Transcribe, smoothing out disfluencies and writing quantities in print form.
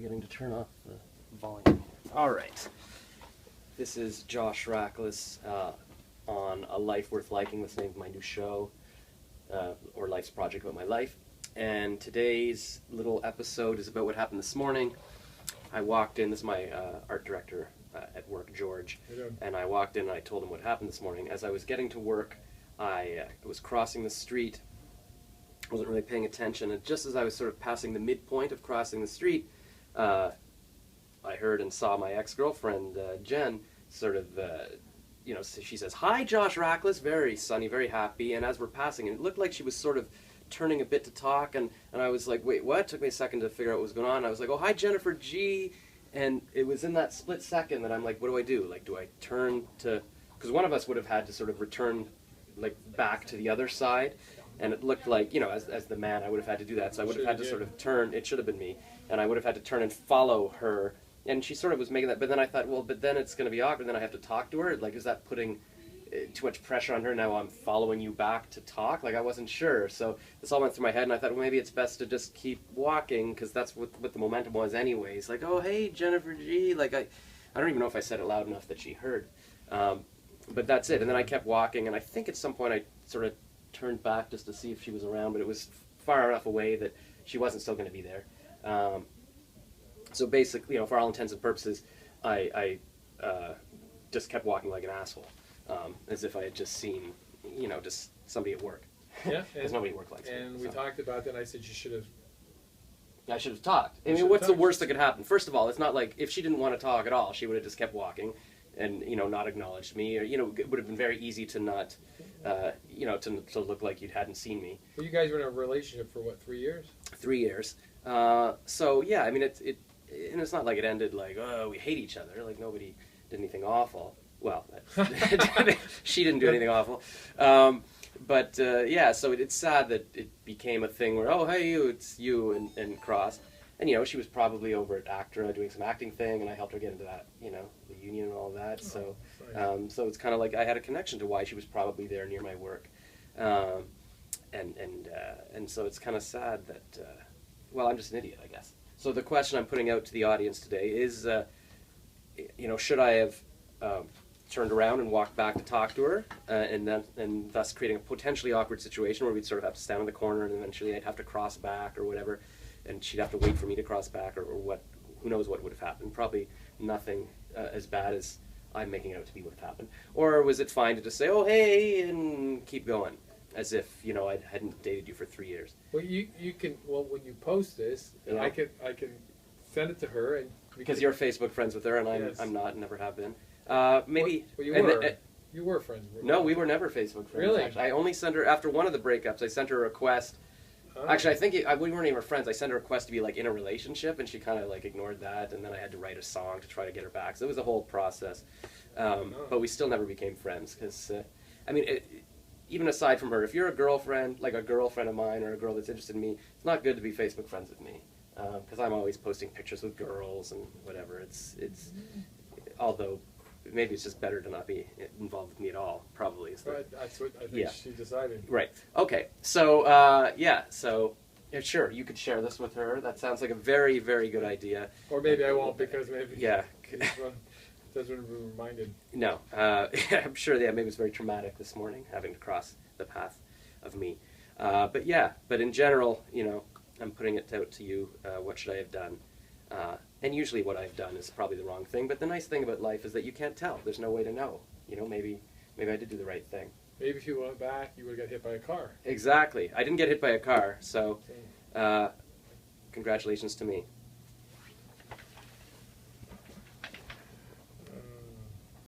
forgetting to turn off the volume. All right. This is Josh Rachlis on A Life Worth Liking. That's the name of my new show, or Life's Project About My Life. And today's little episode is about what happened this morning. I walked in, this is my art director at work, George, and I walked in and I told him what happened this morning. As I was getting to work, I was crossing the street, wasn't really paying attention, and just as I was sort of passing the midpoint of crossing the street, I heard and saw my ex-girlfriend, Jen, sort of, she says, "Hi, Josh Rachlis," very sunny, very happy, and as we're passing, it looked like she was sort of turning a bit to talk, and I was like, wait, what? It took me a second to figure out what was going on. I was like, "Oh, hi, Jennifer G," and it was in that split second that I'm like, what do I do? Like, do I turn to, because one of us would have had to sort of return, like, back to the other side, and it looked like, as the man, I would have had to do that, so I would have had to sort of turn, it should have been me, and I would have had to turn and follow her, and she sort of was making that, but then I thought, well, but then it's going to be awkward, then I have to talk to her, like, is that putting too much pressure on her? Now I'm following you back to talk? Like, I wasn't sure, so this all went through my head, and I thought, well, maybe it's best to just keep walking, because that's what the momentum was anyways, like, "Oh, hey, Jennifer G," like, I don't even know if I said it loud enough that she heard, but that's it, and then I kept walking, and I think at some point I sort of turned back just to see if she was around, but it was far enough away that she wasn't still going to be there. So basically, for all intents and purposes, I just kept walking like an asshole, as if I had just seen, just somebody at work. Yeah, because nobody at work likes me. And we talked about that, and I said you should have. I should have talked. I mean, what's the worst that could happen? First of all, it's not like if she didn't want to talk at all, she would have just kept walking, and not acknowledged me, or it would have been very easy to not, to look like you hadn't seen me. Well, you guys were in a relationship for what, 3 years? 3 years. So yeah, I mean, and it's not like it ended like, oh, we hate each other. Like, nobody did anything awful. Well, she didn't do anything awful. But yeah, so it's sad that it became a thing where, oh, hey, it's you and cross. And, she was probably over at ACTRA doing some acting thing, and I helped her get into that, the union and all that. So so it's kind of like I had a connection to why she was probably there near my work. And so it's kind of sad that, well, I'm just an idiot, I guess. So the question I'm putting out to the audience today is, should I have turned around and walked back to talk to her, and thus creating a potentially awkward situation where we'd sort of have to stand in the corner, and eventually I'd have to cross back or whatever, and she'd have to wait for me to cross back, or what, who knows what would have happened. Probably nothing as bad as I'm making it out to be would have happened. Or was it fine to just say, "Oh, hey," and keep going, as if, I hadn't dated you for 3 years? Well, you can, when you post this, Yeah. I can send it to her. And because you're Facebook friends with her, and Yes. I'm not, never have been. Maybe. Well, you were. You were friends. No, we were never Facebook friends. Really? Actually. I only sent her, after one of the breakups, I sent her a request. Oh. Actually, I think we weren't even friends. I sent her a request to be like in a relationship, and she kind of like ignored that, and then I had to write a song to try to get her back. So it was a whole process. But we still never became friends, because, even aside from her, if you're a girlfriend, like a girlfriend of mine or a girl that's interested in me, it's not good to be Facebook friends with me, because I'm always posting pictures with girls and whatever. It's although maybe it's just better to not be involved with me at all, probably. That's what I think she decided. Right. Okay. So, sure, you could share this with her. That sounds like a very, very good idea. Or maybe I won't, because maybe yeah. doesn't be reminded. No. I'm sure, maybe it was very traumatic this morning, having to cross the path of me. But in general, I'm putting it out to you, what should I have done? And usually what I've done is probably the wrong thing, but the nice thing about life is that you can't tell. There's no way to know. Maybe I did do the right thing. Maybe if you went back, you would have got hit by a car. Exactly. I didn't get hit by a car, so congratulations to me.